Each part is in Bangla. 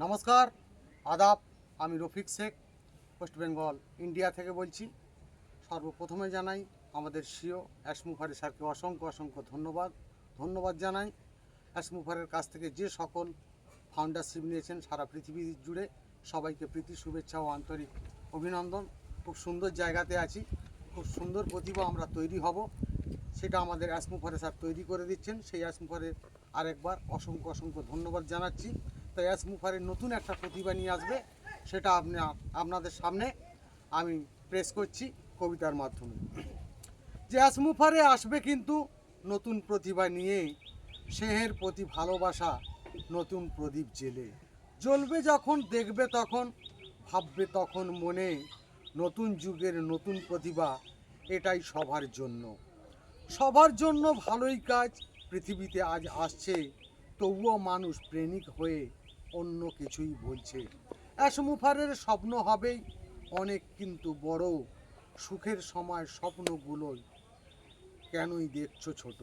নমস্কার, আদাব। আমি রফিক শেখ, ওয়েস্ট বেঙ্গল ইন্ডিয়া থেকে বলছি। সর্বপ্রথমে জানাই আমাদের সিও অ্যাসমুফারি স্যারকে অসংখ্য ধন্যবাদ জানাই। অ্যাসমুফারের কাছ থেকে যে সকল ফাউন্ডারশিপ নিয়েছেন সারা পৃথিবী জুড়ে সবাইকে প্রীতি শুভেচ্ছা ও আন্তরিক অভিনন্দন। খুব সুন্দর জায়গাতে আছি, খুব সুন্দর প্রতিভা আমরা তৈরি হব, সেটা আমাদের অ্যাসমুফারে স্যার তৈরি করে দিচ্ছেন। সেই অ্যাসমুফারের আরেকবার অসংখ্য ধন্যবাদ জানাচ্ছি। তাই অ্যাসমুফারের নতুন একটা প্রতিভা নিয়ে আসবে, সেটা আপনাদের সামনে আমি প্রেস করছি কবিতার মাধ্যমে। যে অ্যাসমুফারে আসবে কিন্তু নতুন প্রতিভা নিয়ে, স্নেহের প্রতি ভালোবাসা নতুন প্রদীপ জেলে জ্বলবে যখন দেখবে তখন ভাববে তখন মনে, নতুন যুগের নতুন প্রতিভা এটাই সবার জন্য ভালোই কাজ পৃথিবীতে আজ আসছে। তবুও মানুষ প্রেমিক হয়ে অন্য কিছুই বলছে। অ্যাসমুফারের স্বপ্ন হবেই অনেক কিন্তু বড়, সুখের সময় স্বপ্নগুলোই কেনই দেখছো ছোট।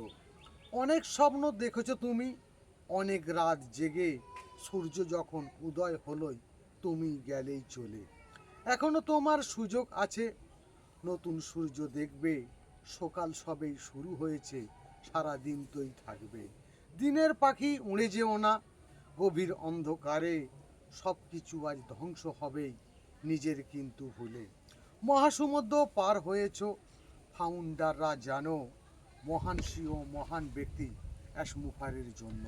অনেক স্বপ্ন দেখেছো তুমি, অনেক রাত জেগে, সূর্য যখন উদয় হলোই তুমি গেলেই চলে। এখনো তোমার সুযোগ আছে, নতুন সূর্য দেখবে, সকাল সবেই শুরু হয়েছে, সারা দিন তোই থাকবে। দিনের পাখি উড়ে যেও না গভীর অন্ধকারে, সব কিছু আজ ধ্বংস হবেই নিজের কিন্তু ভুলে। মহাসমুদ্র পার হয়েছ ফাউন্ডাররা জানো, মহান সিও মহান ব্যক্তি অ্যাসমুফারের জন্য।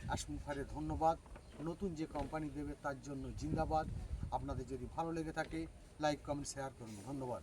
অ্যাসমুফারে ধন্যবাদ। নতুন যে কোম্পানি দেবে তার জন্য জিন্দাবাদ। আপনাদের যদি ভালো লেগে থাকে লাইক কমেন্ট শেয়ার করুন। ধন্যবাদ।